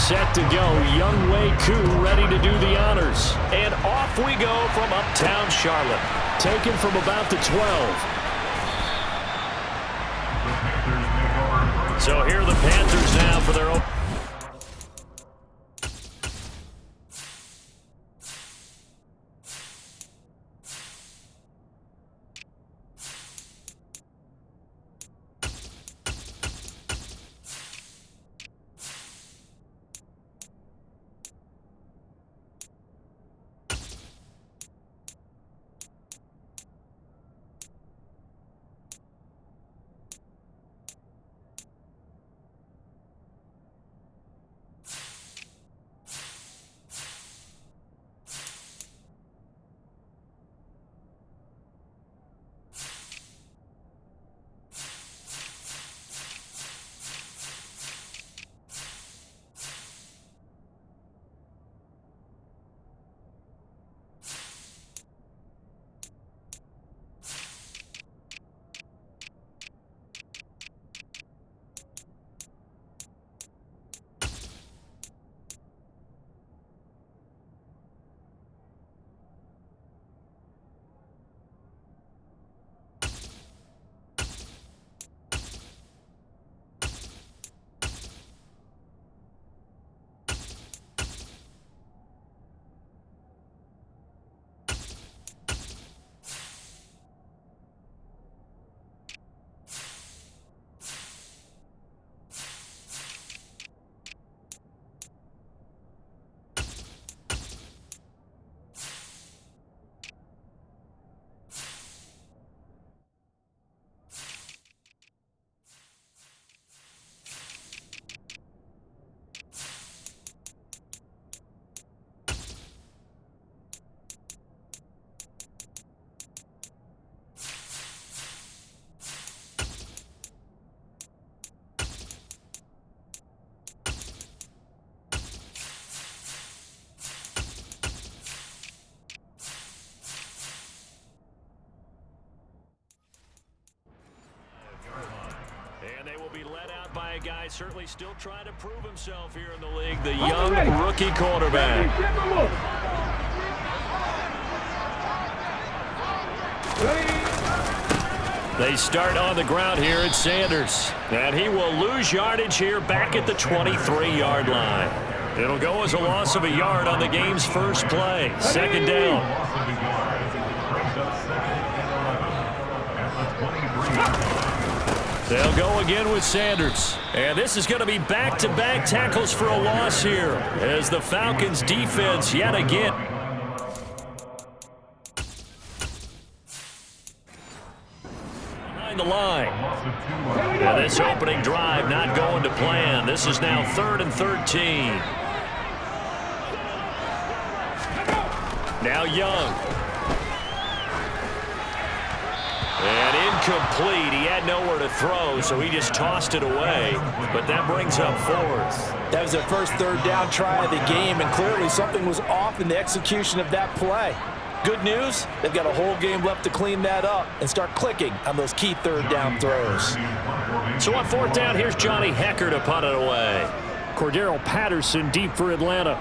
set to go. Young Wei Koo ready to do the honors. And off we go from uptown Charlotte. Taken from about the 12. So here are the Panthers now for their own. And they will be led out by a guy certainly still trying to prove himself here in the league, the young rookie quarterback. They start on the ground here at Sanders. And he will lose yardage here back at the 23-yard line. It'll go as a loss of a yard on the game's first play. Second down. They'll go again with Sanders. And this is going to be back-to-back tackles for a loss here as the Falcons defense yet again. Behind the line. And this opening drive not going to plan. This is now 3rd and 13. Now Young. And incomplete. He had nowhere to throw, so he just tossed it away. But that brings up 4th. That was their first 3rd down try of the game, and clearly something was off in the execution of that play. Good news, they've got a whole game left to clean that up and start clicking on those key 3rd down throws. So on 4th down, here's Johnny Hecker to punt it away. Cordero Patterson deep for Atlanta.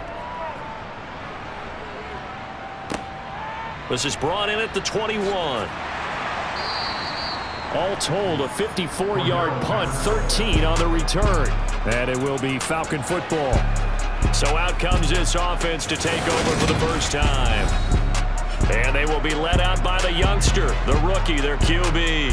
This is brought in at the 21. All told, a 54-yard punt, 13 on the return. And it will be Falcon football. So out comes this offense to take over for the first time. And they will be led out by the youngster, the rookie, their QB.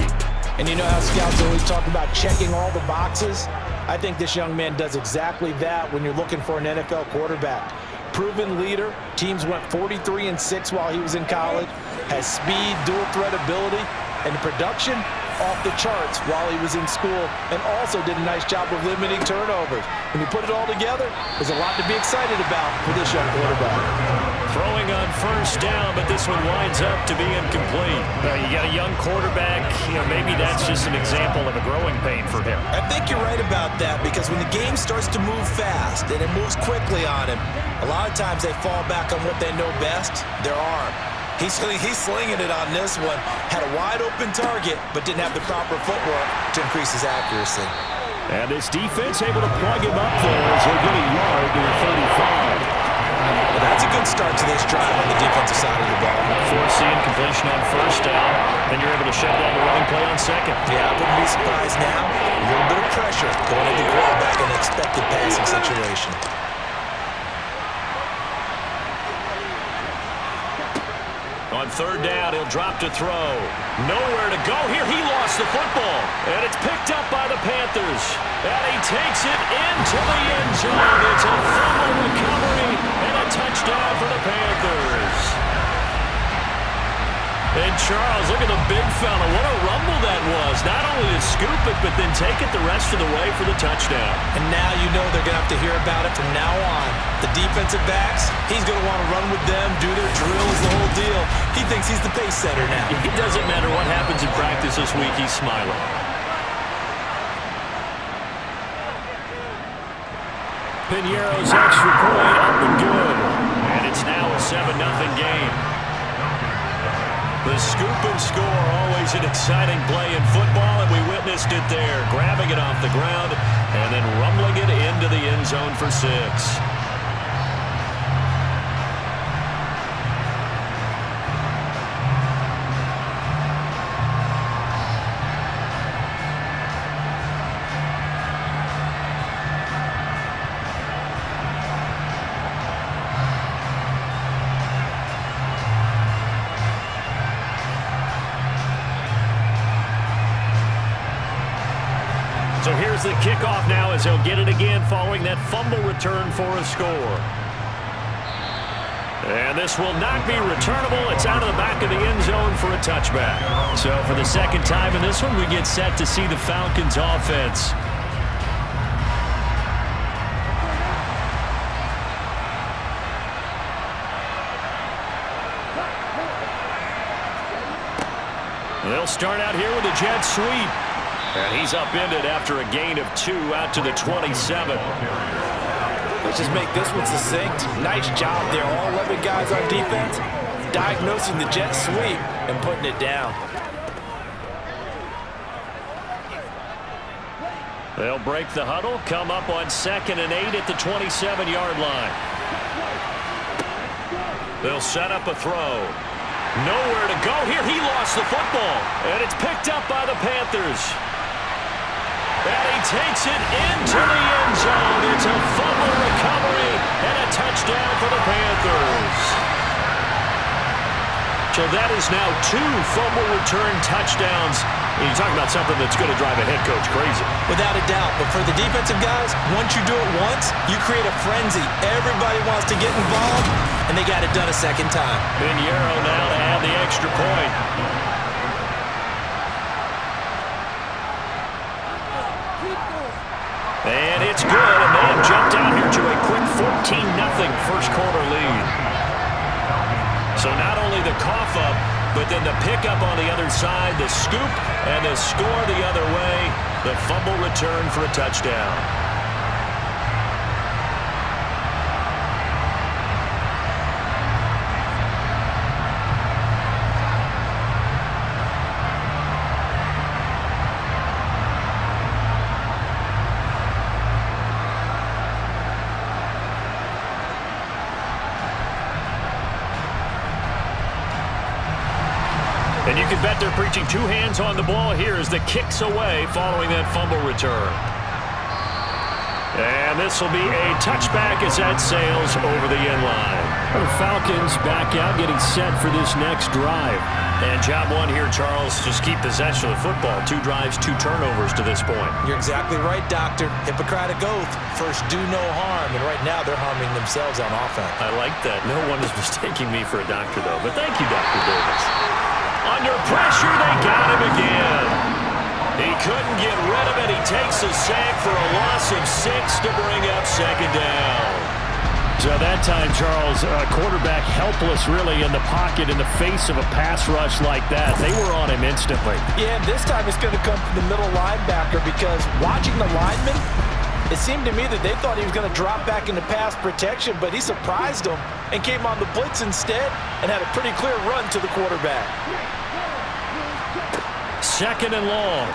And you know how scouts always talk about checking all the boxes? I think this young man does exactly that when you're looking for an NFL quarterback. Proven leader. Teams went 43-6 while he was in college. Has speed, dual threat ability, and the production off the charts while he was in school, and also did a nice job of limiting turnovers. When you put it all together, there's a lot to be excited about for this young quarterback. Throwing on 1st down, but this one winds up to be incomplete. You got a young quarterback, maybe that's just an example of a growing pain for him. I think you're right about that, because when the game starts to move fast and it moves quickly on him, a lot of times they fall back on what they know best, their arm. He's slinging it on this one. Had a wide open target, but didn't have the proper footwork to increase his accuracy. And this defense able to plug him up there as he'll get a yard to the 35. Well, that's a good start to this drive on the defensive side of the ball. Forcing completion on first down, then you're able to shut down the running play on second. Yeah, I wouldn't be surprised now. A little bit of pressure going at the quarterback in an expected passing situation. On third down, he'll drop to throw. Nowhere to go here. He lost the football. And it's picked up by the Panthers. And he takes it into the end zone. It's a fumble recovery and a touchdown for the Panthers. And Charles, look at the big fella. What a rumble that was. Not only to scoop it, but then take it the rest of the way for the touchdown. And now you know they're going to have to hear about it from now on. The defensive backs, he's going to want to run with them, do their drills, the whole deal. He thinks he's the pace setter now. It doesn't matter what happens in practice this week, he's smiling. Piñeiro's extra point up and good. And it's now a 7-0 game. The scoop and score, always an exciting play in football, and we witnessed it there. Grabbing it off the ground and then rumbling it into the end zone for 6. So here's the kickoff now as he'll get it again following that fumble return for a score. And this will not be returnable. It's out of the back of the end zone for a touchback. So for the second time in this one, we get set to see the Falcons offense. They'll start out here with a jet sweep. And he's upended after a gain of 2 out to the 27. Let's just make this one succinct. Nice job there. All 11 guys on defense diagnosing the jet sweep and putting it down. They'll break the huddle, come up on 2nd and 8 at the 27-yard line. They'll set up a throw. Nowhere to go here. He lost the football. And it's picked up by the Panthers. And he takes it into the end zone. It's a fumble recovery and a touchdown for the Panthers. So that is now 2 fumble return touchdowns. And you're talking about something that's going to drive a head coach crazy. Without a doubt. But for the defensive guys, once you do it once, you create a frenzy. Everybody wants to get involved, and they got it done a second time. Piñeiro now to add the extra point. And it's good, and they have jumped out here to a quick 14-0 first quarter lead. So not only the cough up, but then the pickup on the other side, the scoop, and the score the other way, the fumble return for a touchdown. And you can bet they're preaching 2 hands on the ball here as the kick's away following that fumble return. And this will be a touchback as that sails over the end line. The Falcons back out getting set for this next drive. And job 1 here, Charles, just keep possession of the football. 2 drives, 2 turnovers to this point. You're exactly right, Doctor. Hippocratic oath. First, do no harm. And right now, they're harming themselves on offense. I like that. No one is mistaking me for a doctor, though. But thank you, Dr. Davis. Under pressure, they got him again. He couldn't get rid of it. He takes a sack for a loss of 6 to bring up 2nd down. So that time, Charles, quarterback helpless really in the pocket in the face of a pass rush like that. They were on him instantly. Yeah, this time it's going to come from the middle linebacker because watching the lineman, it seemed to me that they thought he was going to drop back into pass protection, but he surprised them and came on the blitz instead and had a pretty clear run to the quarterback. 2nd and long.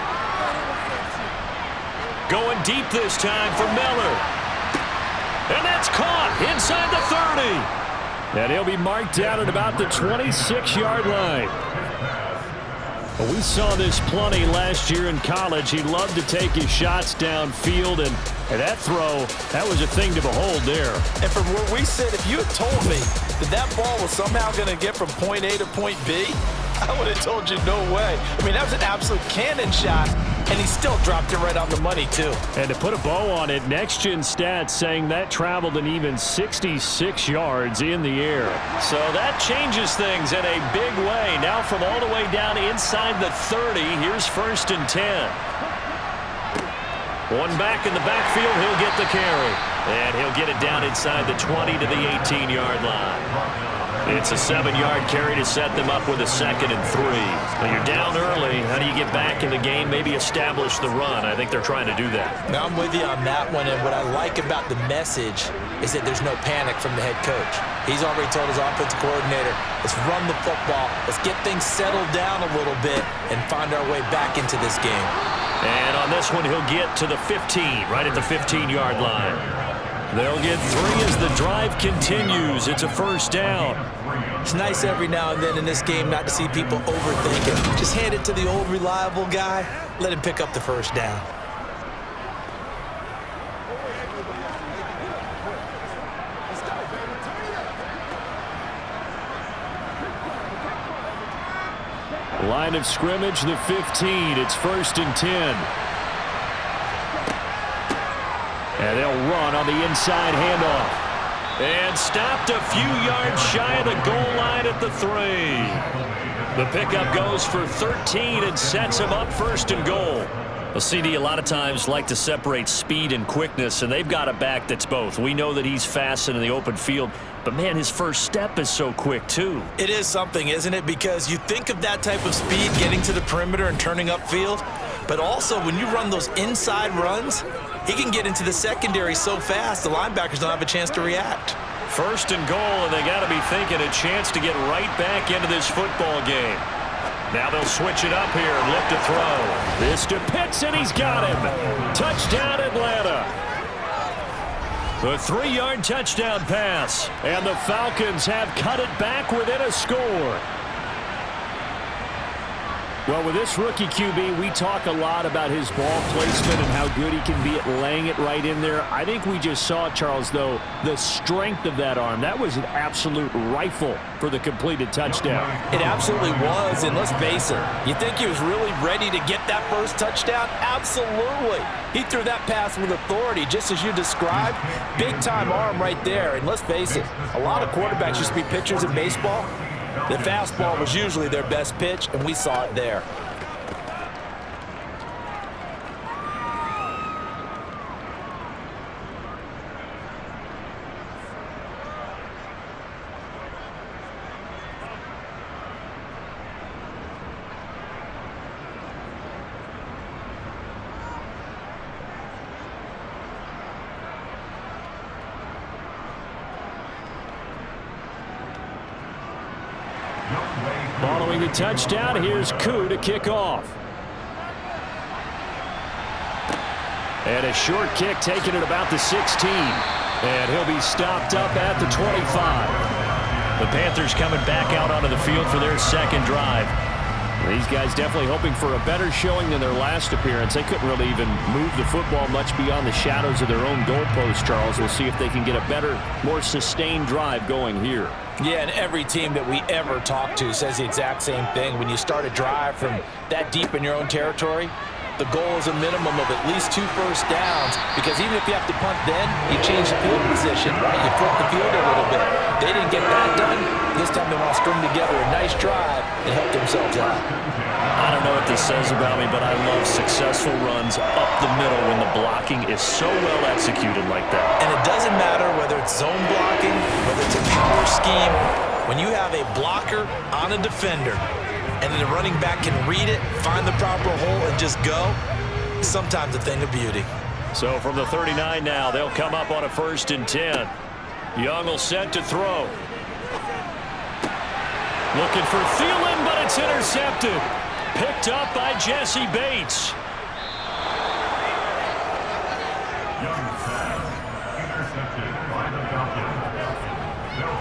Going deep this time for Miller. And that's caught inside the 30. And he'll be marked down at about the 26-yard line. Well, we saw this plenty last year in college. He loved to take his shots downfield, and that throw, that was a thing to behold there. And from where we sit, if you had told me that ball was somehow going to get from point A to point B, I would have told you no way. I mean, that was an absolute cannon shot, and he still dropped it right on the money, too. And to put a bow on it, Next Gen Stats saying that traveled an even 66 yards in the air. So that changes things in a big way. Now from all the way down inside the 30, here's 1st and 10. One back in the backfield, he'll get the carry. And he'll get it down inside the 20 to the 18-yard line. It's a 7-yard carry to set them up with a 2nd and 3. When you're down early, how do you get back in the game, maybe establish the run? I think they're trying to do that. Now, I'm with you on that one, and what I like about the message is that there's no panic from the head coach. He's already told his offensive coordinator, let's run the football, let's get things settled down a little bit and find our way back into this game. And on this one, he'll get to the 15, right at the 15-yard line. They'll get 3 as the drive continues. It's a 1st down. It's nice every now and then in this game not to see people overthink it. Just hand it to the old reliable guy. Let him pick up the 1st down. Line of scrimmage, the 15. It's 1st and 10. And they'll run on the inside handoff. And stopped a few yards shy of the goal line at the 3. The pickup goes for 13 and sets him up 1st and goal. Well, CD a lot of times like to separate speed and quickness, and they've got a back that's both. We know that he's fast and in the open field, but, man, his first step is so quick, too. It is something, isn't it? Because you think of that type of speed getting to the perimeter and turning upfield, but also when you run those inside runs, he can get into the secondary so fast the linebackers don't have a chance to react. 1st and goal, and they got to be thinking a chance to get right back into this football game. Now they'll switch it up here and look to throw. This to Pitts, and he's got him. Touchdown, Atlanta. The 3-yard touchdown pass, and the Falcons have cut it back within a score. Well, with this rookie QB, we talk a lot about his ball placement and how good he can be at laying it right in there. I think we just saw, Charles, though, the strength of that arm. That was an absolute rifle for the completed touchdown. It absolutely was, and let's face it, you think he was really ready to get that first touchdown? Absolutely. He threw that pass with authority, just as you described. Big-time arm right there, and let's face it, a lot of quarterbacks used to be pitchers in baseball. The fastball was usually their best pitch, and we saw it there. Following the touchdown, here's Koo to kick off. And a short kick taken at about the 16. And he'll be stopped up at the 25. The Panthers coming back out onto the field for their 2nd drive. These guys definitely hoping for a better showing than their last appearance. They couldn't really even move the football much beyond the shadows of their own goalpost, Charles. We'll see if they can get a better, more sustained drive going here. Yeah, and every team that we ever talk to says the exact same thing. When you start a drive from that deep in your own territory, the goal is a minimum of at least 2 first downs, because even if you have to punt then, you change the field position, right? You flip the field a little bit. They didn't get that done. This time they want to string together a nice drive and help themselves out. I don't know what this says about me, but I love successful runs up the middle when the blocking is so well executed like that. And it doesn't matter whether it's zone blocking, whether it's a power scheme. When you have a blocker on a defender, and then the running back can read it, find the proper hole, and just go, sometimes a thing of beauty. So from the 39 now, they'll come up on a 1st and 10. Young will set to throw. Looking for Thielen, but it's intercepted. Picked up by Jesse Bates.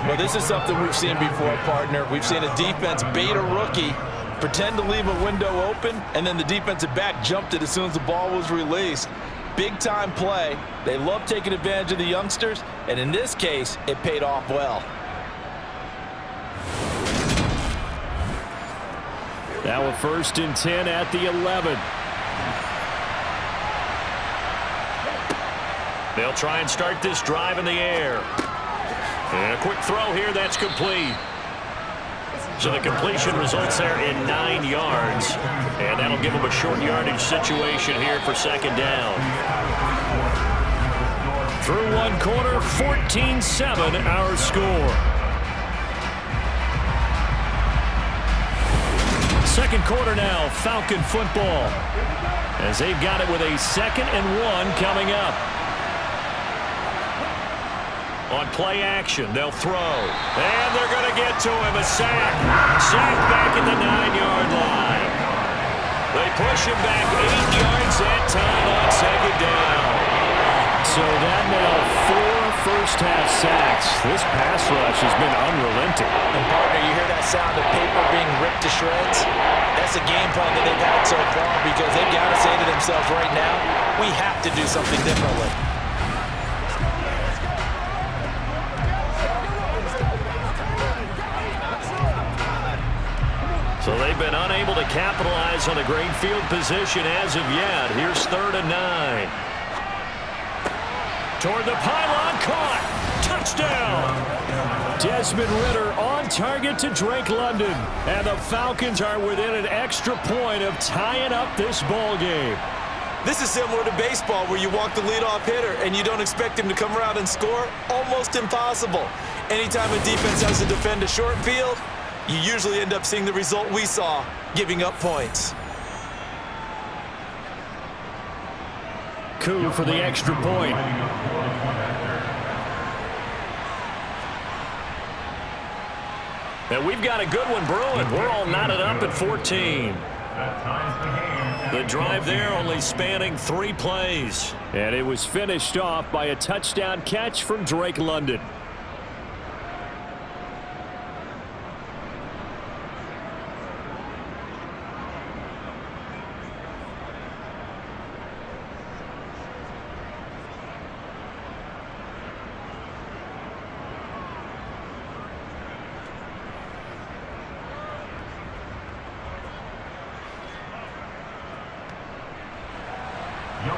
Well, this is something we've seen before, partner. We've seen a defense bait a rookie, pretend to leave a window open, and then the defensive back jumped it as soon as the ball was released. Big-time play. They love taking advantage of the youngsters, and in this case, it paid off well. Now a 1st and 10 at the 11. They'll try and start this drive in the air. And a quick throw here, that's complete. So the completion results there in 9 yards. And that'll give them a short yardage situation here for 2nd down. Through 1 quarter, 14-7 our score. 2nd quarter now, Falcon football. As they've got it with a 2nd and 1 coming up. On play action, they'll throw. And they're going to get to him. A sack. Sack back at the 9-yard line. They push him back 8 yards that time on 2nd down. So that now 4 first-half sacks. This pass rush has been unrelenting. And, partner, you hear that sound of paper being ripped to shreds? That's a game plan that they've had so far because they've got to say to themselves right now, we have to do something differently. So they've been unable to capitalize on a great field position as of yet. Here's 3rd and 9. Toward the pylon, caught. Touchdown. Desmond Ridder on target to Drake London. And the Falcons are within an extra point of tying up this ball game. This is similar to baseball where you walk the leadoff hitter and you don't expect him to come around and score. Almost impossible. Anytime a defense has to defend a short field, you usually end up seeing the result we saw, giving up points. Coup for the extra point. And we've got a good one brewing. We're all knotted up at 14. The drive there only spanning 3 plays. And it was finished off by a touchdown catch from Drake London.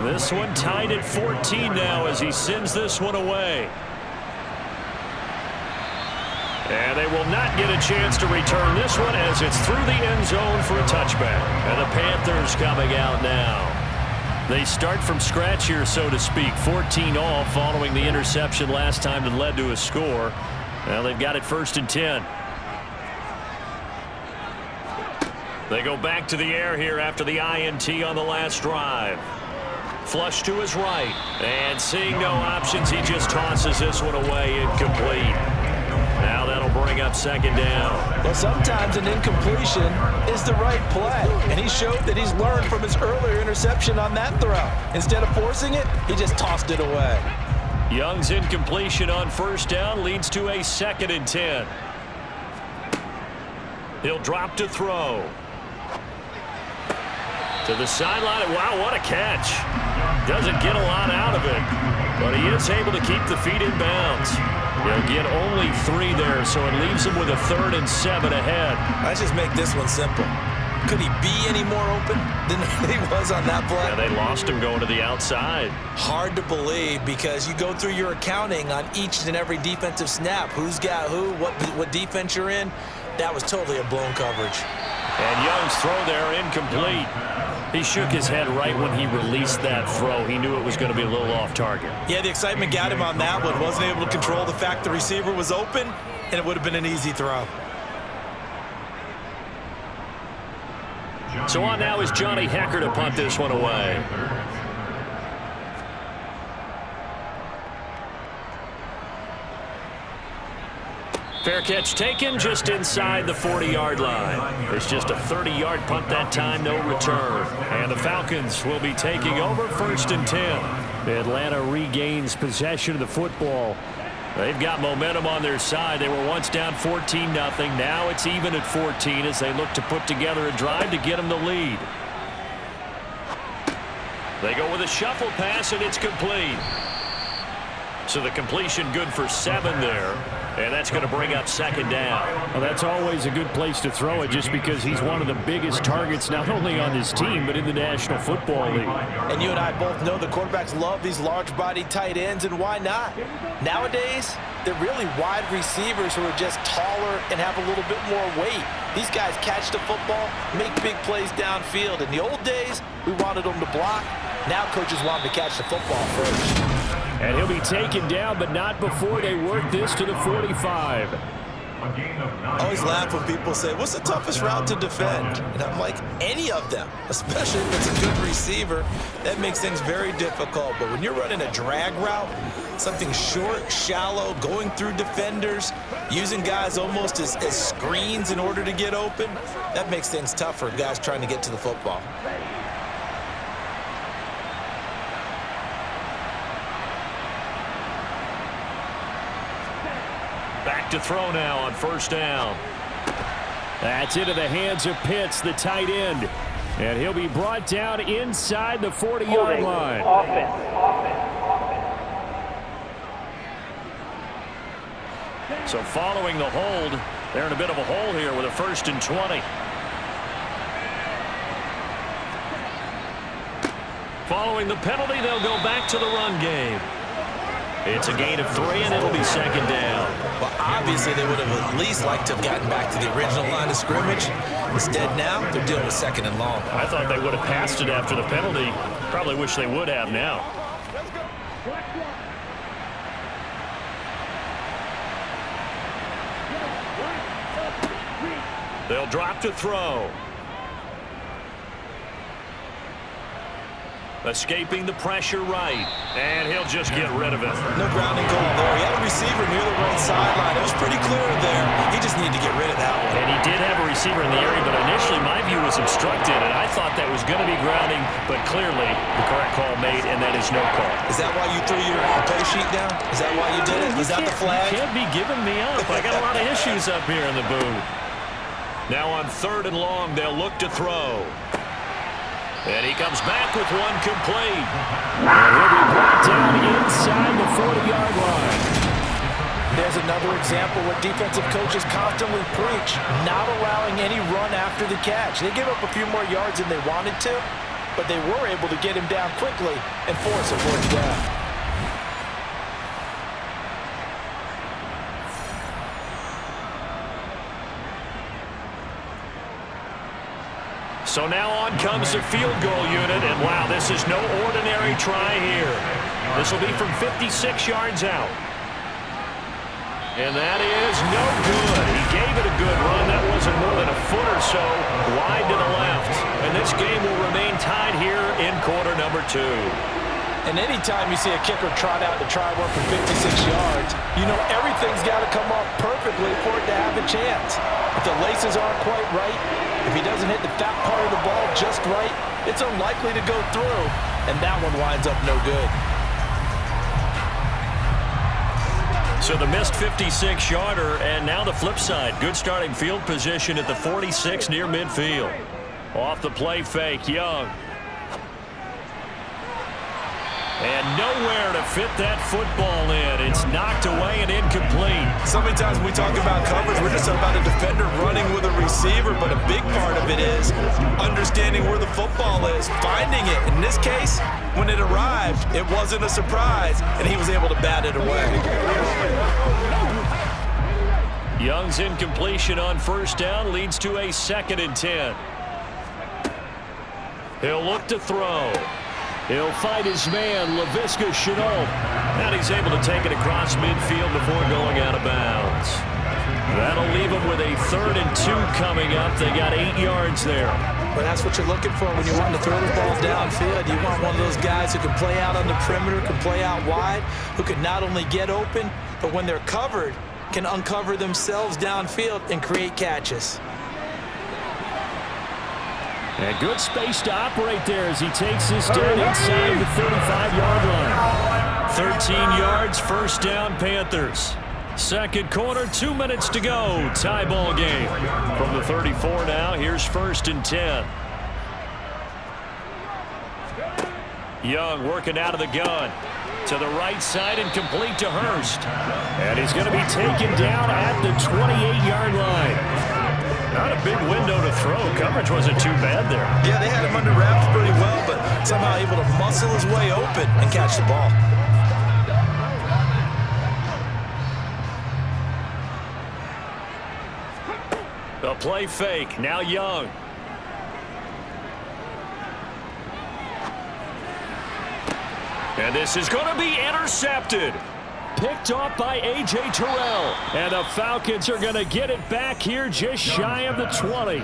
This one tied at 14 now as he sends this one away. And they will not get a chance to return this one as it's through the end zone for a touchback. And the Panthers coming out now. They start from scratch here, so to speak. 14 all following the interception last time that led to a score. Well, they've got it 1st and 10. They go back to the air here after the INT on the last drive. Flush to his right. And seeing no options, he just tosses this one away incomplete. Now that'll bring up 2nd down. Well, sometimes an incompletion is the right play. And he showed that he's learned from his earlier interception on that throw. Instead of forcing it, he just tossed it away. Young's incompletion on 1st down leads to a 2nd and 10. He'll drop to throw. To the sideline. Wow, what a catch. Doesn't get a lot out of it, but he is able to keep the feet in bounds. He'll get only 3 there, so it leaves him with a 3rd and 7 ahead. Let's just make this one simple. Could he be any more open than he was on that play? Yeah, they lost him going to the outside. Hard to believe because you go through your accounting on each and every defensive snap. Who's got who, what defense you're in. That was totally a blown coverage. And Young's throw there incomplete. He shook his head right when he released that throw. He knew it was going to be a little off target. Yeah, the excitement got him on that one. Wasn't able to control the fact the receiver was open, and it would have been an easy throw. So on now is Johnny Hecker to punt this one away. Fair catch taken just inside the 40-yard line. It's just a 30-yard punt that time, no return. And the Falcons will be taking over 1st and 10. Atlanta regains possession of the football. They've got momentum on their side. They were once down 14-0. Now it's even at 14 as they look to put together a drive to get them the lead. They go with a shuffle pass, and it's complete. So the completion good for 7 there. And that's going to bring up second down. Well, that's always a good place to throw it just because he's one of the biggest targets not only on his team but in the National Football League. And you and I both know the quarterbacks love these large-body tight ends, and why not? Nowadays, they're really wide receivers who are just taller and have a little bit more weight. These guys catch the football, make big plays downfield. In the old days, we wanted them to block. Now coaches want them to catch the football first. And he'll be taken down, but not before they work this to the 45. I always laugh when people say, what's the toughest route to defend? And I'm like, any of them, especially if it's a good receiver. That makes things very difficult. But when you're running a drag route, something short, shallow, going through defenders, using guys almost as screens in order to get open, that makes things tough for guys trying to get to the football. Back to throw now on first down. That's into the hands of Pitts, the tight end. And he'll be brought down inside the 40-yard line. So following the hold, they're in a bit of a hole here with a 1st and 20. Following the penalty, they'll go back to the run game. It's a gain of 3, and it'll be second down. Well, obviously, they would have at least liked to have gotten back to the original line of scrimmage. Instead, now, they're dealing with 2nd and long. I thought they would have passed it after the penalty. Probably wish they would have now. They'll drop to throw. Escaping the pressure right. And he'll just get rid of it. No grounding goal there. He had a receiver near the right sideline. It was pretty clear there. He just needed to get rid of that one. And he did have a receiver in the area, but initially my view was obstructed, and I thought that was going to be grounding, but clearly the correct call made, and that is no call. Is that why you threw your play sheet down? Is that why you did it? Was that the flag? You can't be giving me up. I got a lot of issues up here in the booth. Now on 3rd and long, they'll look to throw. And he comes back with one complete. And he'll be brought down inside the 40-yard line. There's another example where defensive coaches constantly preach, not allowing any run after the catch. They give up a few more yards than they wanted to, but they were able to get him down quickly and force a 4th down. So now on comes the field goal unit, and wow, this is no ordinary try here. This will be from 56 yards out. And that is no good. He gave it a good run. That wasn't more than a foot or so wide to the left. And this game will remain tied here in quarter number 2. And anytime you see a kicker trot out to try one from 56 yards, you know everything's got to come off perfectly for it to have a chance. If the laces aren't quite right, if he doesn't hit the fat part of the ball just right, it's unlikely to go through, and that one winds up no good. So the missed 56-yarder, and now the flip side. Good starting field position at the 46 near midfield. Off the play fake, Young. And nowhere to fit that football in. It's knocked away and incomplete. So many times when we talk about coverage, we're just about a defender running with a receiver, but a big part of it is understanding where the football is, finding it. In this case, when it arrived, it wasn't a surprise, and he was able to bat it away. Young's incompletion on first down leads to a 2nd and 10. He'll look to throw. He'll fight his man, Laviska Shenault. And he's able to take it across midfield before going out of bounds. That'll leave him with a 3rd and 2 coming up. They got 8 yards there. But that's what you're looking for when you want to throw the ball downfield. You want one of those guys who can play out on the perimeter, can play out wide, who can not only get open, but when they're covered, can uncover themselves downfield and create catches. And good space to operate there as he takes this down inside the 35-yard line. 13 yards, first down, Panthers. Second quarter, 2 minutes to go. Tie ball game. From the 34 now, here's 1st and 10. Young working out of the gun. To the right side and complete to Hurst. And he's going to be taken down at the 28-yard line. Not a big window to throw. Coverage wasn't too bad there. Yeah, they had him under wraps pretty well, but somehow able to muscle his way open and catch the ball. A play fake. Now Young. And this is going to be intercepted. Picked off by A.J. Terrell. And the Falcons are going to get it back here just shy of the 20.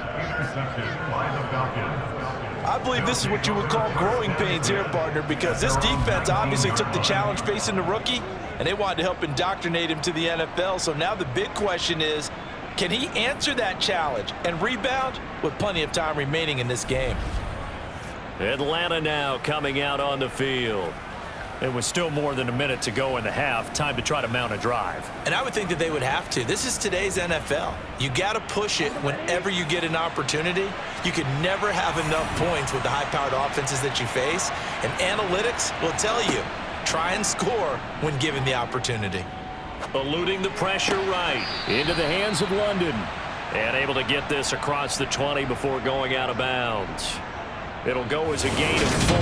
I believe this is what you would call growing pains here, partner, because this defense obviously took the challenge facing the rookie, and they wanted to help indoctrinate him to the NFL. So now the big question is, can he answer that challenge and rebound with plenty of time remaining in this game? Atlanta now coming out on the field. It was still more than a minute to go in the half. Time to try to mount a drive. And I would think that they would have to. This is today's NFL. You got to push it whenever you get an opportunity. You can never have enough points with the high-powered offenses that you face. And analytics will tell you, try and score when given the opportunity. Eluding the pressure right. Into the hands of London. And able to get this across the 20 before going out of bounds. It'll go as a gain of 4.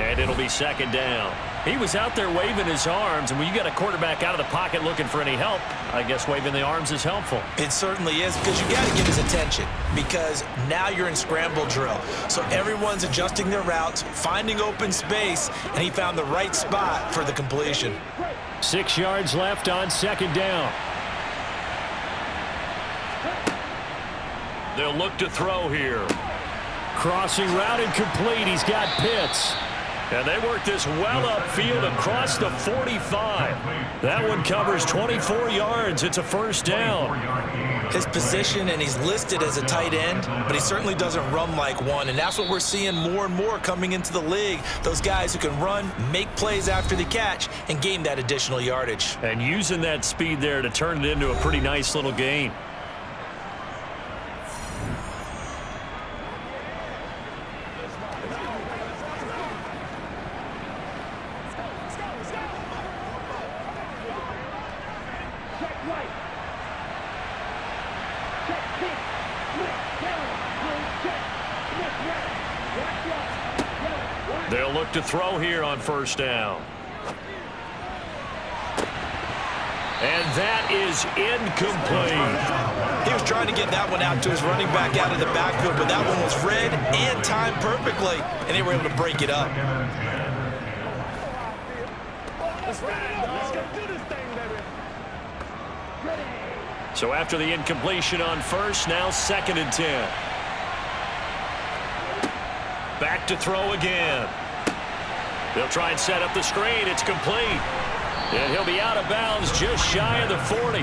And it'll be 2nd down. He was out there waving his arms, and when you got a quarterback out of the pocket looking for any help, I guess waving the arms is helpful. It certainly is, because you got to get his attention, because now you're in scramble drill. So everyone's adjusting their routes, finding open space, and he found the right spot for the completion. 6 yards left on 2nd down. They'll look to throw here. Crossing route incomplete. He's got Pitts. And they work this well upfield across the 45. That one covers 24 yards. It's a 1st down. His position, and he's listed as a tight end, but he certainly doesn't run like one. And that's what we're seeing more and more coming into the league. Those guys who can run, make plays after the catch, and gain that additional yardage. And using that speed there to turn it into a pretty nice little gain. They'll look to throw here on 1st down. And that is incomplete. He was trying to get that one out to his running back out of the backfield, but that one was read and timed perfectly, and they were able to break it up. So after the incompletion on 1st, now 2nd and 10. Back to throw again. They'll try and set up the screen. It's complete. And he'll be out of bounds just shy of the 40.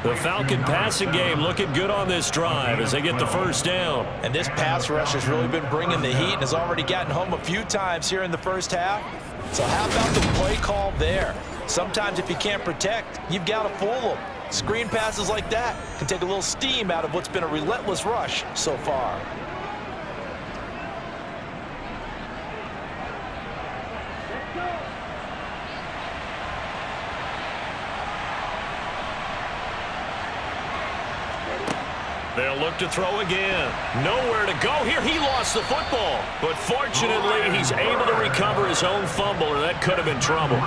The Falcon passing game looking good on this drive as they get the 1st down. And this pass rush has really been bringing the heat and has already gotten home a few times here in the 1st half. So how about the play call there? Sometimes if you can't protect, you've got to fool them. Screen passes like that can take a little steam out of what's been a relentless rush so far. They'll look to throw again. Nowhere to go here. He lost the football. But fortunately, he's able to recover his own fumble, or that could have been trouble.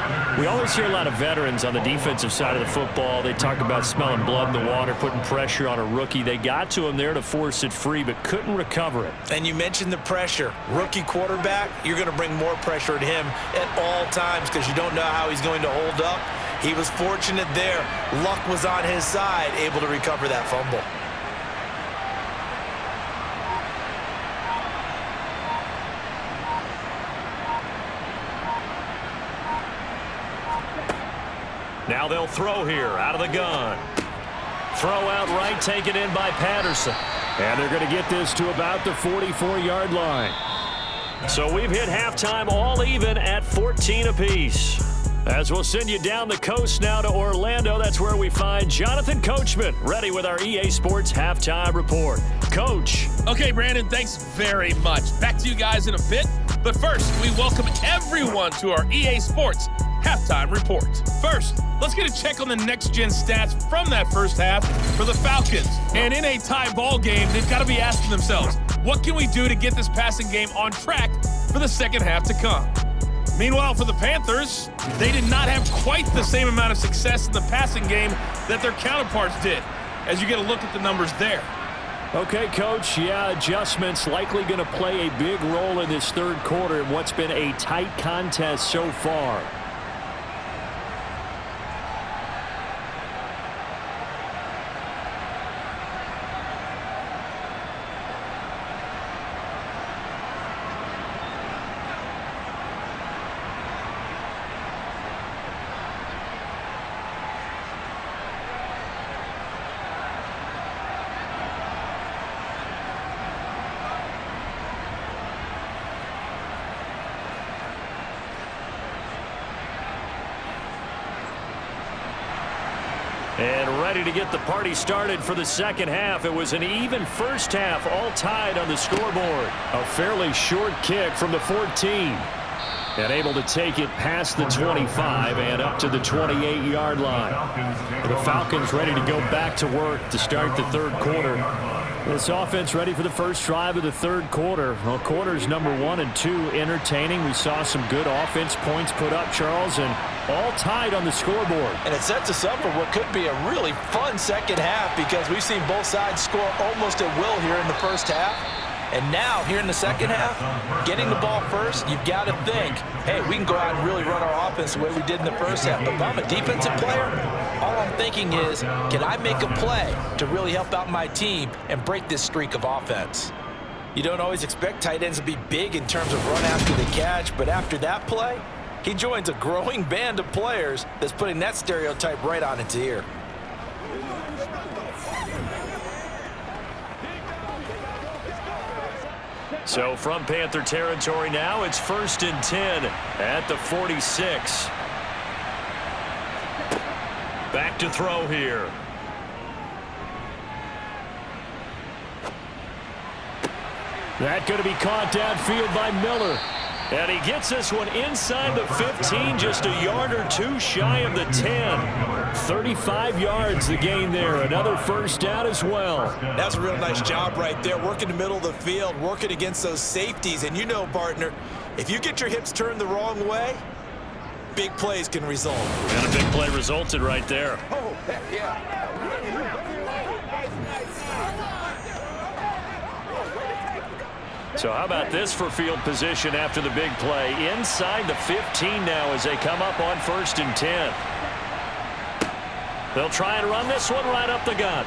We always hear a lot of veterans on the defensive side of the football. They talk about smelling blood in the water, putting pressure on a rookie. They got to him there to force it free, but couldn't recover it. And you mentioned the pressure. Rookie quarterback, you're going to bring more pressure at him at all times because you don't know how he's going to hold up. He was fortunate there. Luck was on his side, able to recover that fumble. Now they'll throw here out of the gun. Throw out right, taken in by Patterson. And they're going to get this to about the 44-yard line. So we've hit halftime all even at 14 apiece. As we'll send you down the coast now to Orlando, that's where we find Jonathan Coachman, ready with our EA Sports Halftime Report. Coach. Okay, Brandon, thanks very much. Back to you guys in a bit. But first, we welcome everyone to our EA Sports Halftime Report. First, let's get a check on the next-gen stats from that first half for the Falcons. And in a tie ball game, they've got to be asking themselves, what can we do to get this passing game on track for the second half to come? Meanwhile, for the Panthers, they did not have quite the same amount of success in the passing game that their counterparts did, as you get a look at the numbers there. Okay, Coach, adjustments likely going to play a big role in this third quarter in what's been a tight contest so far. And ready to get the party started for the second half. It was an even first half, all tied on the scoreboard. A fairly short kick from the 14. And able to take it past the 25 and up to the 28-yard line. The Falcons ready to go back to work to start the third quarter. This offense ready for the first drive of the third quarter. Well, quarters number 1 and 2 entertaining. We saw some good offense points put up, Charles, and all tied on the scoreboard. And it sets us up for what could be a really fun second half because we've seen both sides score almost at will here in the first half. And now, here in the second half, getting the ball first, you've got to think, hey, we can go out and really run our offense the way we did in the first half. But if I'm a defensive player, all I'm thinking is, can I make a play to really help out my team and break this streak of offense? You don't always expect tight ends to be big in terms of run after the catch, but after that play, he joins a growing band of players that's putting that stereotype right on its ear. So from Panther territory now, it's 1st and 10 at the 46. Back to throw here. That going to be caught downfield by Miller. And he gets this one inside the 15, just a yard or two shy of the 10. 35 yards the gain there. Another first down as well. That's a real nice job right there. Working the middle of the field, working against those safeties. And you know, partner, if you get your hips turned the wrong way, big plays can result. And a big play resulted right there. Oh, heck yeah. So how about this for field position after the big play? Inside the 15 now as they come up on 1st and 10. They'll try and run this one right up the gut.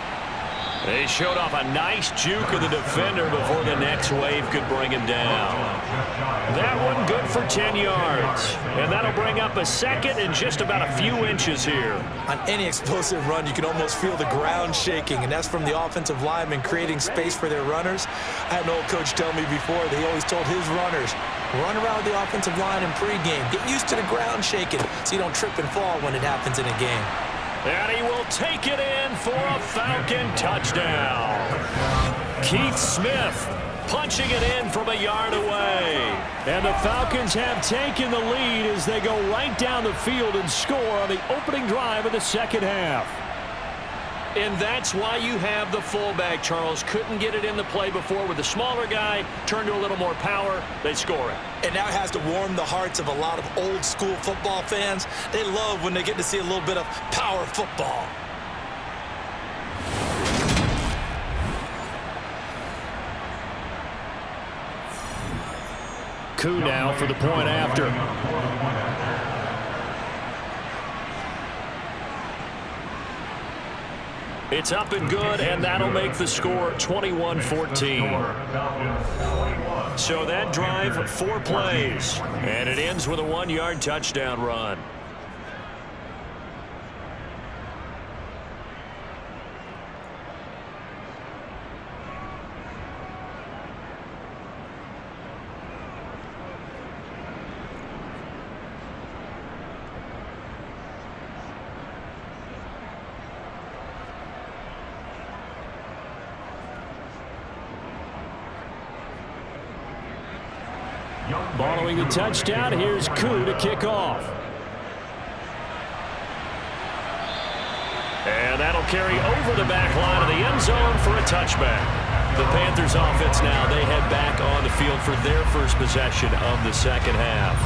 They showed off a nice juke of the defender before the next wave could bring him down. That one good for 10 yards. And that'll bring up a second and just about a few inches here. On any explosive run, you can almost feel the ground shaking, and that's from the offensive linemen creating space for their runners. I had an old coach tell me before, they always told his runners, run around the offensive line in pregame. Get used to the ground shaking so you don't trip and fall when it happens in a game. And he will take it in for a Falcon touchdown. Keith Smith punching it in from a yard away. And the Falcons have taken the lead as they go right down the field and score on the opening drive of the second half. And that's why you have the fullback, Charles. Couldn't get it in the play before with the smaller guy. Turned to a little more power. They score it. And now it has to warm the hearts of a lot of old school football fans. They love when they get to see a little bit of power football. Coup now for the point after. It's up and good, and that'll make the score 21-14. So that drive, 4 plays, and it ends with a 1-yard touchdown run. Following the touchdown, here's Koo to kick off. And that'll carry over the back line of the end zone for a touchback. The Panthers offense now, they head back on the field for their first possession of the second half.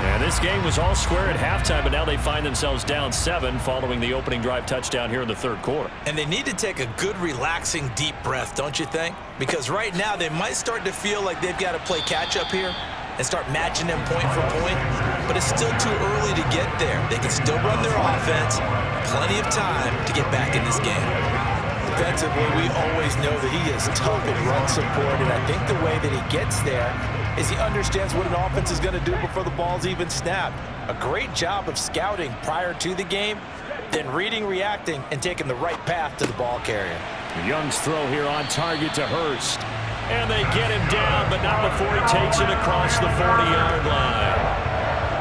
And this game was all square at halftime, but now they find themselves down 7 following the opening drive touchdown here in the third quarter. And they need to take a good, relaxing, deep breath, don't you think? Because right now they might start to feel like they've got to play catch-up here and start matching them point for point, but it's still too early to get there. They can still run their offense, plenty of time to get back in this game. Defensively, we always know that he is tough in run support, and I think the way that he gets there is he understands what an offense is going to do before the ball's even snapped. A great job of scouting prior to the game, then reading, reacting, and taking the right path to the ball carrier. Young's throw here on target to Hurst. And they get him down, but not before he takes it across the 40-yard line.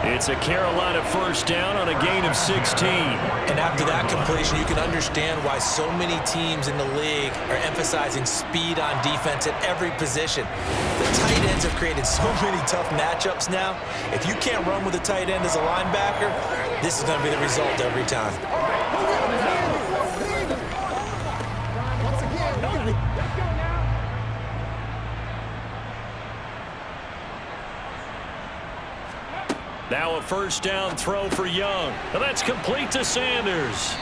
It's a Carolina first down on a gain of 16. And after that completion, you can understand why so many teams in the league are emphasizing speed on defense at every position. The tight ends have created so many tough matchups now. If you can't run with a tight end as a linebacker, this is going to be the result every time. Now a first down throw for Young. And that's complete to Sanders.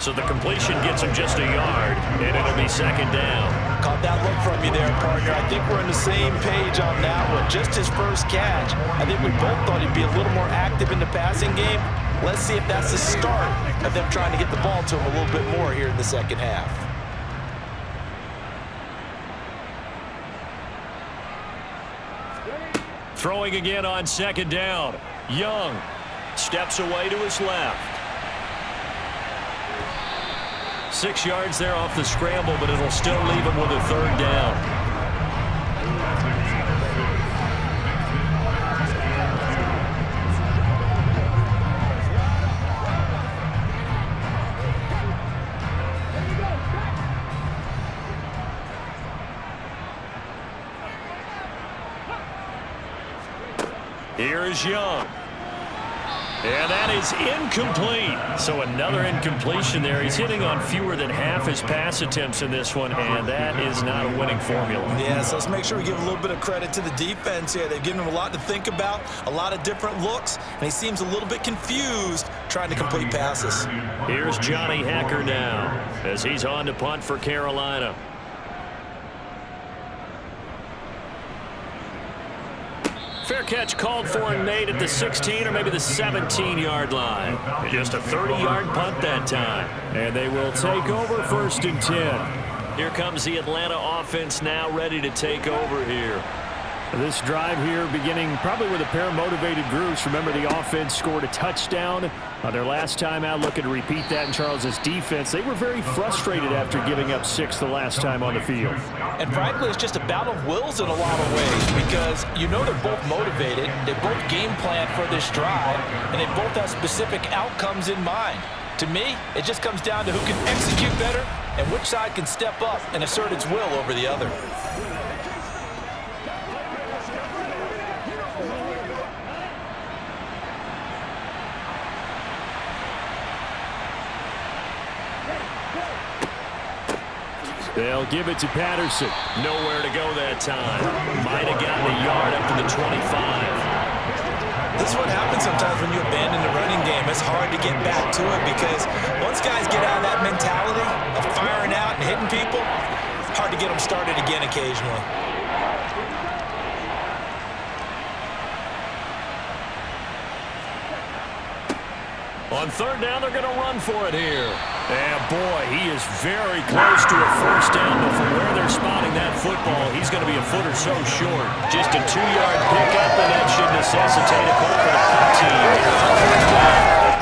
So the completion gets him just a yard, and it'll be second down. Caught that look from you there, partner. I think we're on the same page on that one. Just his first catch. I think we both thought he'd be a little more active in the passing game. Let's see if that's the start of them trying to get the ball to him a little bit more here in the second half. Throwing again on second down. Young steps away to his left. 6 yards there off the scramble, but it'll still leave him with a third down. Here's Young. And that is incomplete. So another incompletion there. He's hitting on fewer than half his pass attempts in this one, and that is not a winning formula. Yeah, so let's make sure we give a little bit of credit to the defense here. They've given him a lot to think about, a lot of different looks, and he seems a little bit confused trying to complete passes. Here's Johnny Hacker now as he's on to punt for Carolina. Fair catch called for and made at the 16 or maybe the 17-yard line. Just a 30-yard punt that time. And they will take over 1st and 10. Here comes the Atlanta offense now ready to take over here. This drive here beginning probably with a pair of motivated groups. Remember, the offense scored a touchdown on their last time out, looking to repeat that in Charles's defense. They were very frustrated after giving up 6 the last time on the field. And frankly, it's just a battle of wills in a lot of ways because you know they're both motivated, they both game plan for this drive, and they both have specific outcomes in mind. To me, it just comes down to who can execute better and which side can step up and assert its will over the other. They'll give it to Patterson. Nowhere to go that time. Might have gotten a yard up to the 25. This is what happens sometimes when you abandon the running game. It's hard to get back to it because once guys get out of that mentality of firing out and hitting people, it's hard to get them started again occasionally. On 3rd down, they're going to run for it here. And boy, he is very close to a first down, but from where they're spotting that football, he's going to be a foot or so short. Just a 2-yard pickup, and that should necessitate a call for the punt team.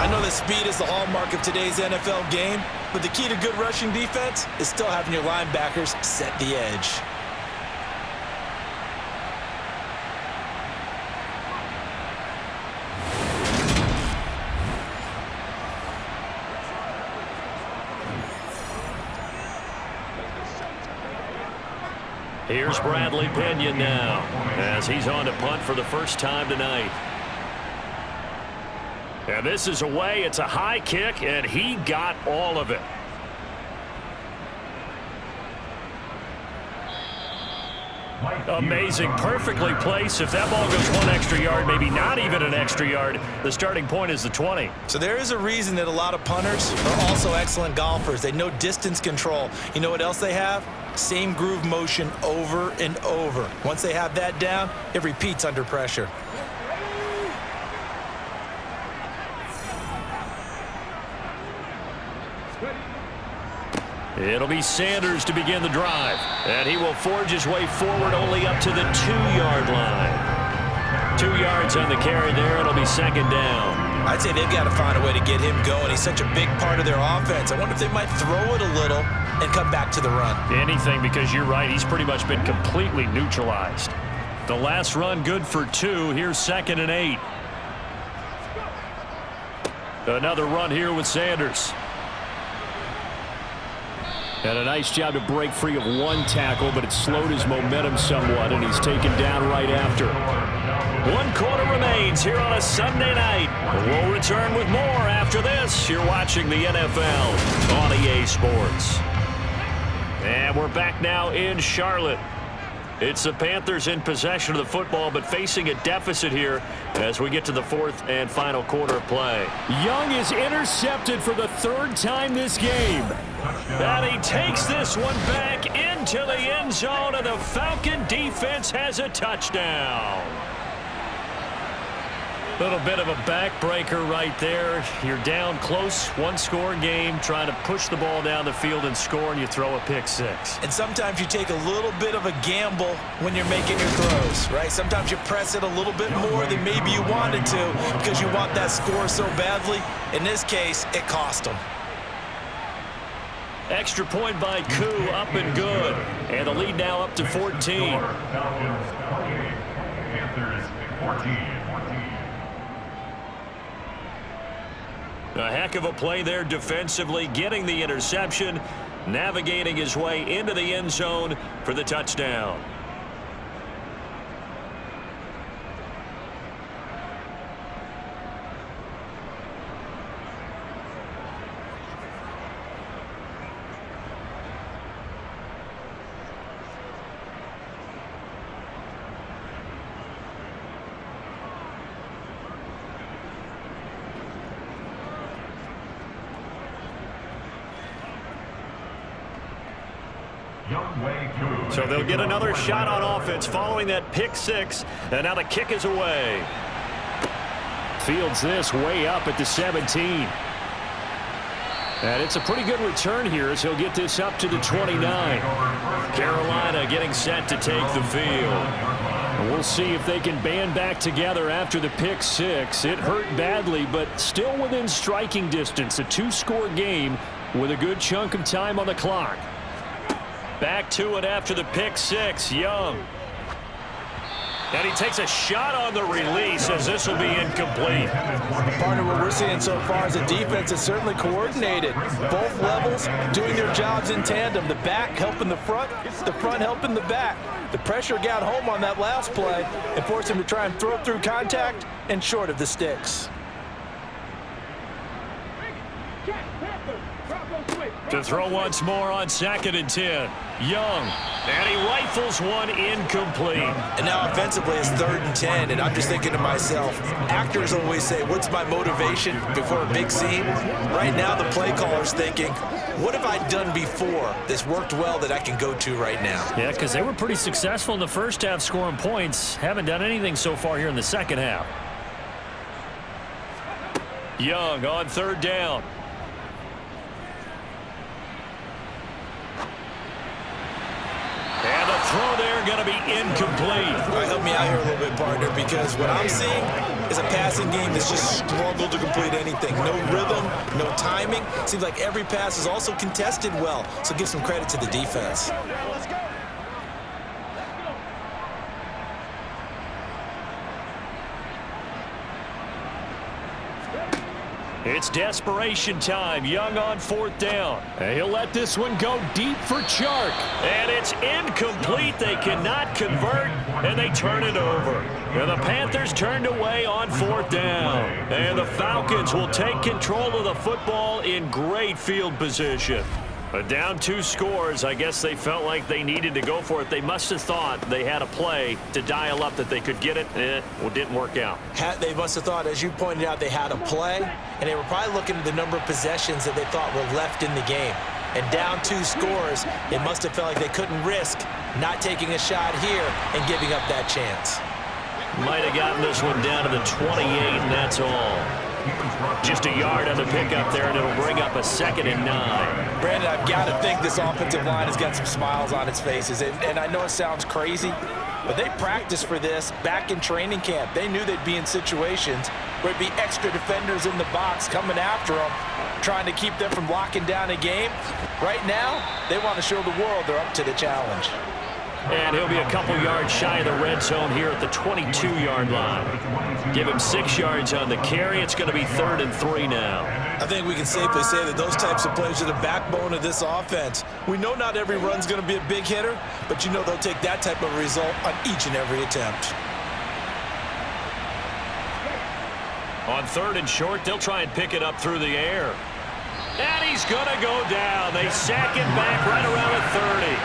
I know that speed is the hallmark of today's NFL game, but the key to good rushing defense is still having your linebackers set the edge. Here's Bradley Pinion now as he's on to punt for the first time tonight. And this is away. It's a high kick, and he got all of it. Amazing. Perfectly placed. If that ball goes 1 extra yard, maybe not even an extra yard, the starting point is the 20. So there is a reason that a lot of punters are also excellent golfers. They know distance control. You know what else they have? Same groove motion over and over. Once they have that down, it repeats under pressure. It'll be Sanders to begin the drive. And he will forge his way forward only up to the 2-yard line. 2 yards on the carry there. It'll be second down. I'd say they've got to find a way to get him going. He's such a big part of their offense. I wonder if they might throw it a little and come back to the run. Anything, because you're right. He's pretty much been completely neutralized. The last run good for 2. Here's 2nd and 8. Another run here with Sanders. And a nice job to break free of 1 tackle, but it slowed his momentum somewhat, and he's taken down right after. 1 quarter remains here on a Sunday night. We'll return with more after this. You're watching the NFL on EA Sports. And we're back now in Charlotte. It's the Panthers in possession of the football, but facing a deficit here as we get to the 4th and final quarter of play. Young is intercepted for the 3rd time this game. And he takes this one back into the end zone, and the Falcon defense has a touchdown. Little bit of a backbreaker right there. You're down close, 1-score game, trying to push the ball down the field and score, and you throw a pick 6. And sometimes you take a little bit of a gamble when you're making your throws, right? Sometimes you press it a little bit more than maybe you wanted to because you want that score so badly. In this case, it cost them. Extra point by Koo, up and good. And the lead now up to 14. Panthers 14. A heck of a play there defensively, getting the interception, navigating his way into the end zone for the touchdown. So they'll get another shot on offense following that pick 6, and now the kick is away. Fields this way up at the 17. And it's a pretty good return here as he'll get this up to the 29. Carolina getting set to take the field. And we'll see if they can band back together after the pick 6. It hurt badly, but still within striking distance. A 2-score game with a good chunk of time on the clock. Back to it after the pick 6, Young. And he takes a shot on the release as this will be incomplete. Partner, what we're seeing so far is the defense is certainly coordinated. Both levels doing their jobs in tandem. The back helping the front helping the back. The pressure got home on that last play and forced him to try and throw through contact and short of the sticks. To throw once more on 2nd and 10. Young. And he rifles one incomplete. And now offensively it's 3rd and 10, and I'm just thinking to myself, actors always say, what's my motivation before a big scene? Right now the play caller's thinking, what have I done before that's worked well that I can go to right now? Yeah, because they were pretty successful in the first half scoring points. Haven't done anything so far here in the second half. Young on 3rd down. And the throw there going to be incomplete. All right, help me out here a little bit, partner, because what I'm seeing is a passing game that's just struggled to complete anything. No rhythm, no timing. Seems like every pass is also contested well, so give some credit to the defense. It's desperation time. Young on 4th down. And he'll let this one go deep for Chark. And it's incomplete. They cannot convert, and they turn it over. And the Panthers turned away on 4th down. And the Falcons will take control of the football in great field position. But down 2 scores, I guess they felt like they needed to go for it. They must have thought they had a play to dial up that they could get it. It didn't work out. They must have thought, as you pointed out, they had a play, and they were probably looking at the number of possessions that they thought were left in the game. And down 2 scores, it must have felt like they couldn't risk not taking a shot here and giving up that chance. Might have gotten this one down to the 28, and that's all. Just a yard on the pickup there, and it'll bring up a 2nd and 9. Brandon, I've got to think this offensive line has got some smiles on its faces. And I know it sounds crazy, but they practiced for this back in training camp. They knew they'd be in situations where it'd be extra defenders in the box coming after them, trying to keep them from locking down a game. Right now, they want to show the world they're up to the challenge. And he'll be a couple yards shy of the red zone here at the 22-yard line. Give him 6 yards on the carry. It's going to be 3rd and 3 now. I think we can safely say that those types of plays are the backbone of this offense. We know not every run's going to be a big hitter, but you know they'll take that type of result on each and every attempt. On 3rd and short, they'll try and pick it up through the air. And he's going to go down. They sack him back right around the 30.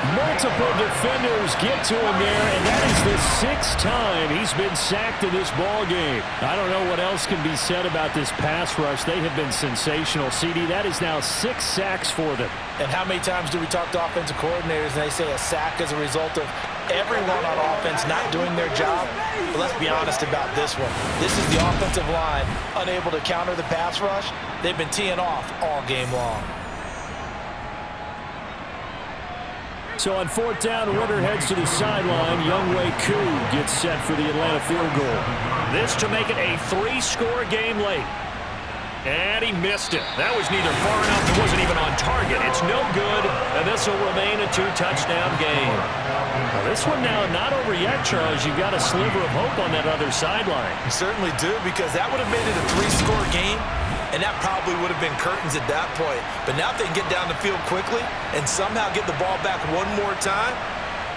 Multiple defenders get to him there, and that is the 6th time he's been sacked in this ball game. I don't know what else can be said about this pass rush. They have been sensational. CD, that is now 6 sacks for them. And how many times do we talk to offensive coordinators and they say a sack as a result of everyone on offense not doing their job? But let's be honest about this one. This is the offensive line unable to counter the pass rush. They've been teeing off all game long. So on 4th down, Ritter heads to the sideline. Younghoe Koo gets set for the Atlanta field goal. This to make it a 3-score game late. And he missed it. That was neither far enough. It wasn't even on target. It's no good, and this will remain a 2-touchdown game. Now this one now not over yet, Charles. You've got a sliver of hope on that other sideline. You certainly do, because that would have made it a 3-score game. And that probably would have been curtains at that point. But now if they can get down the field quickly and somehow get the ball back one more time,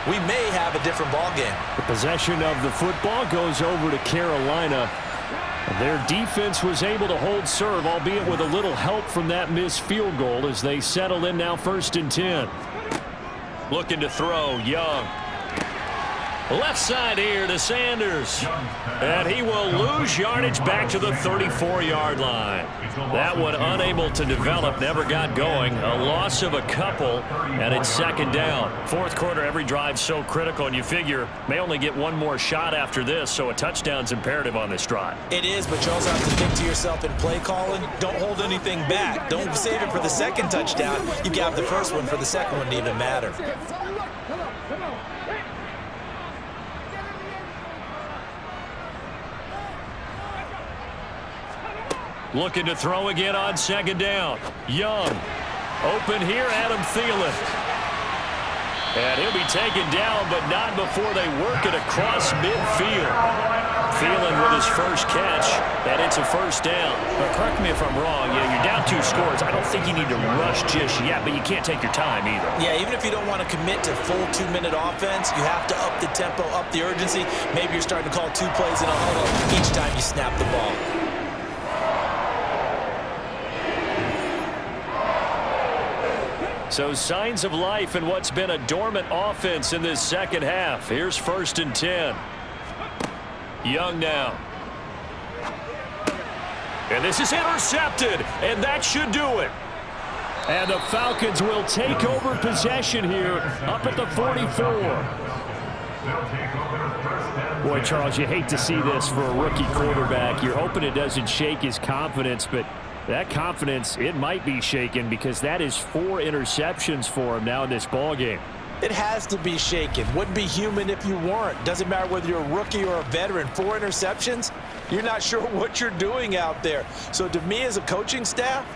we may have a different ball game. The possession of the football goes over to Carolina. Their defense was able to hold serve, albeit with a little help from that missed field goal as they settle in now 1st and 10. Looking to throw, Young. Left side here to Sanders. And he will lose yardage back to the 34-yard line. That one unable to develop, never got going. A loss of a couple, and it's 2nd down. 4th quarter, every drive so critical, and you figure may only get one more shot after this, so a touchdown's imperative on this drive. It is, but you also have to think to yourself in play calling, don't hold anything back. Don't save it for the 2nd touchdown. You got the first one for the 2nd one to even matter. Looking to throw again on 2nd down. Young. Open here, Adam Thielen. And he'll be taken down, but not before they work it across midfield. Thielen with his first catch, and it's a 1st down. But correct me if I'm wrong, you're down 2 scores. I don't think you need to rush just yet, but you can't take your time either. Yeah, even if you don't want to commit to full 2-minute offense, you have to up the tempo, up the urgency. Maybe you're starting to call 2 plays in a huddle each time you snap the ball. So signs of life in what's been a dormant offense in this 2nd half. Here's 1st and 10. Young now. And this is intercepted, and that should do it. And the Falcons will take over possession here up at the 44. Boy, Charles, you hate to see this for a rookie quarterback. You're hoping it doesn't shake his confidence, but that confidence, it might be shaken because that is 4 interceptions for him now in this ball game. It has to be shaken. Wouldn't be human if you weren't. Doesn't matter whether you're a rookie or a veteran. 4 interceptions, you're not sure what you're doing out there. So to me as a coaching staff,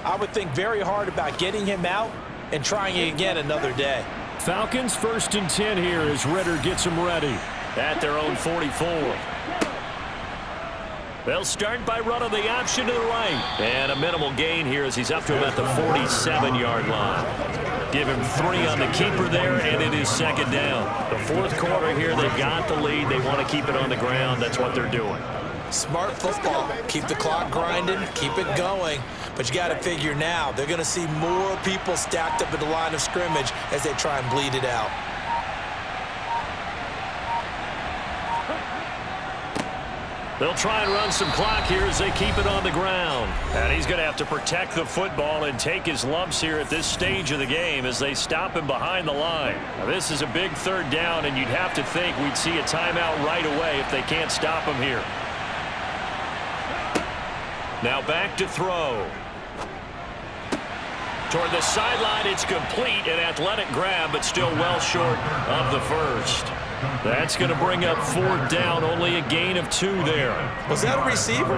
I would think very hard about getting him out and trying it again another day. Falcons 1st and 10 here as Ritter gets them ready at their own 44. They'll start by running the option to the right. And a minimal gain here as he's up to about the 47-yard line. Give him 3 on the keeper there, and it is second down. The fourth quarter here, they've got the lead. They want to keep it on the ground. That's what they're doing. Smart football. Keep the clock grinding, keep it going. But you got to figure now, they're going to see more people stacked up at the line of scrimmage as they try and bleed it out. They'll try and run some clock here as they keep it on the ground. And he's going to have to protect the football and take his lumps here at this stage of the game as they stop him behind the line. Now, this is a big third down, and you'd have to think we'd see a timeout right away if they can't stop him here. Now back to throw. Toward the sideline, it's complete, an athletic grab, but still well short of the first. That's going to bring up fourth down, only a gain of 2 there. Was that a receiver?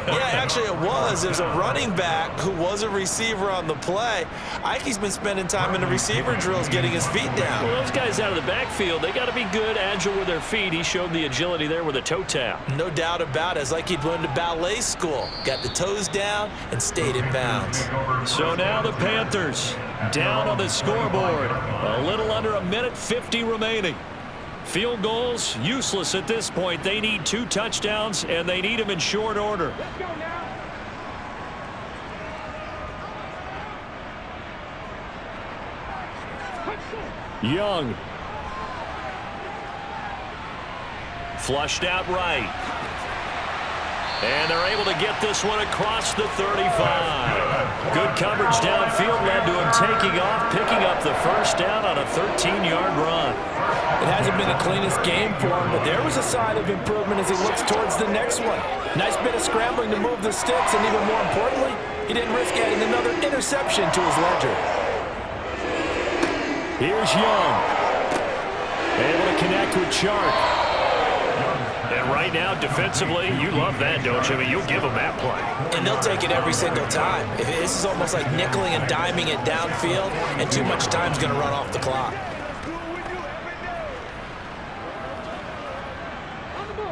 Yeah, actually it was. There's a running back who was a receiver on the play. Ike's been spending time in the receiver drills getting his feet down. Well, those guys out of the backfield, they got to be good, agile with their feet. He showed the agility there with a toe tap. No doubt about it. It's like he'd learned to ballet school. Got the toes down and stayed in bounds. So now the Panthers down on the scoreboard. A little under 1:50 remaining. Field goals, useless at this point. They need 2 touchdowns, and they need them in short order. Young. Flushed out right. And they're able to get this one across the 35. Good coverage downfield led to him taking off, picking up the first down on a 13-yard run. It hasn't been the cleanest game for him, but there was a sign of improvement as he looks towards the next one. Nice bit of scrambling to move the sticks, and even more importantly, he didn't risk adding another interception to his ledger. Here's Young. Able to connect with Chark. And right now, defensively, you love that, don't you? I mean, you'll give them that play. And they'll take it every single time. This is almost like nickeling and diming it downfield, and too much time's going to run off the clock.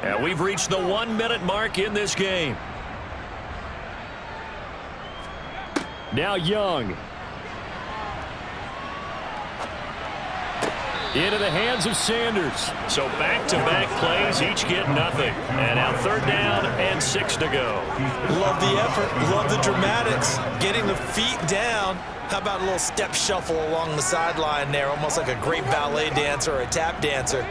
And we've reached the 1-minute mark in this game. Now Young. Into the hands of Sanders. So back-to-back plays, each get nothing. And now third down and 6 to go. Love the effort, love the dramatics. Getting the feet down. How about a little step shuffle along the sideline there, almost like a great ballet dancer or a tap dancer.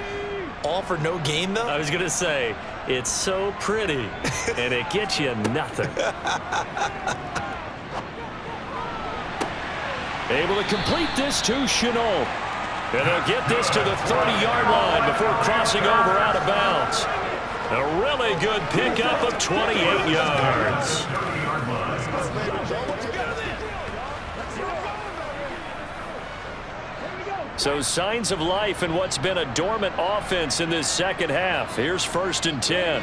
All for no gain, though? I was going to say, it's so pretty, and it gets you nothing. Able to complete this to Chenault. And they'll get this to the 30-yard line before crossing over out of bounds. A really good pickup of 28 yards. So signs of life in what's been a dormant offense in this second half. Here's 1st and 10.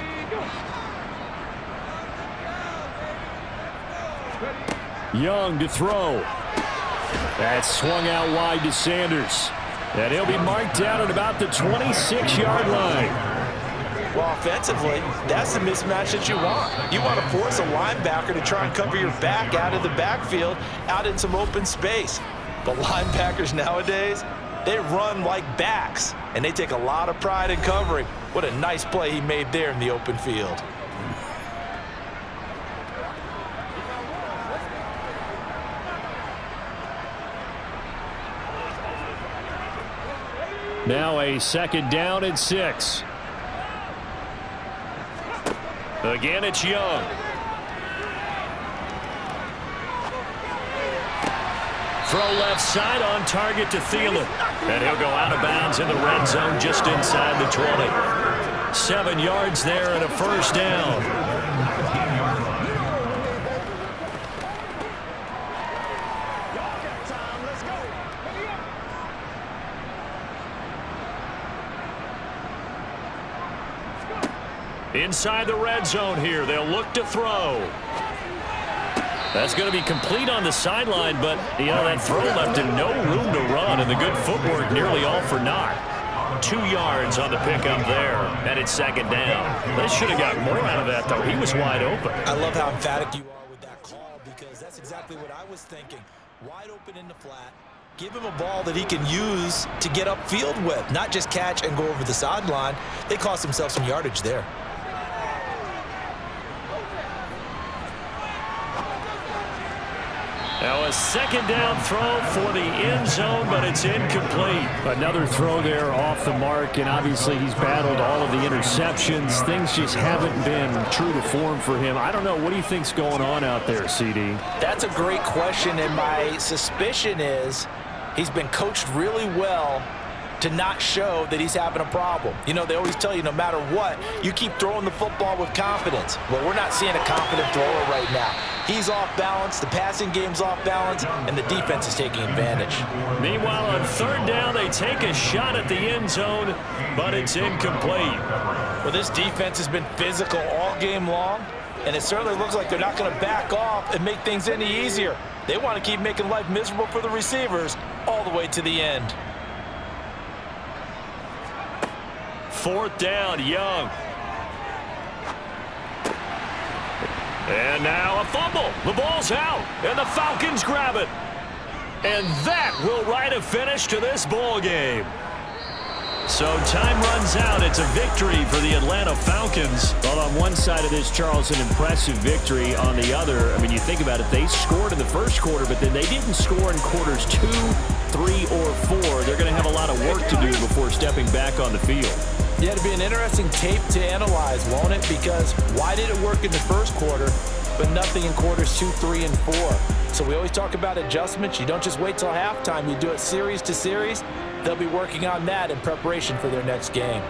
Young to throw. That's swung out wide to Sanders. And he'll be marked down at about the 26-yard line. Well, offensively, that's the mismatch that you want. You want to force a linebacker to try and cover your back out of the backfield, out in some open space. But linebackers nowadays, they run like backs, and they take a lot of pride in covering. What a nice play he made there in the open field. Now a 2nd down and 6. Again, it's Young. Throw left side on target to Thielen. And he'll go out of bounds in the red zone just inside the 20. 7 yards there and a first down. Inside the red zone here, they'll look to throw. That's going to be complete on the sideline, but, you know, that throw left him no room to run, and the good footwork nearly all for naught. 2 yards on the pickup there, and it's second down. They should have got more out of that, though. He was wide open. I love how emphatic you are with that call because that's exactly what I was thinking. Wide open in the flat. Give him a ball that he can use to get upfield with, not just catch and go over the sideline. They cost themselves some yardage there. Now a second down throw for the end zone, but it's incomplete. Another throw there off the mark, and obviously he's battled all of the interceptions. Things just haven't been true to form for him. I don't know. What do you think's going on out there, CD? That's a great question, and my suspicion is he's been coached really well to not show that he's having a problem. You know, they always tell you no matter what, you keep throwing the football with confidence. Well, we're not seeing a confident thrower right now. He's off balance, the passing game's off balance, and the defense is taking advantage. Meanwhile, on third down, they take a shot at the end zone, but it's incomplete. Well, this defense has been physical all game long, and it certainly looks like they're not going to back off and make things any easier. They want to keep making life miserable for the receivers all the way to the end. Fourth down, Young. And now a fumble. The ball's out, and the Falcons grab it. And that will write a finish to this ball game. So time runs out. It's a victory for the Atlanta Falcons. Well, on one side of this, Charles, an impressive victory. On the other, I mean, you think about it, they scored in the first quarter, but then they didn't score in quarters 2, 3, or 4. They're going to have a lot of work to do before stepping back on the field. Yeah, it'll be an interesting tape to analyze, won't it? Because why did it work in the first quarter, but nothing in quarters 2, 3, and 4? So we always talk about adjustments. You don't just wait till halftime. You do it series to series. They'll be working on that in preparation for their next game.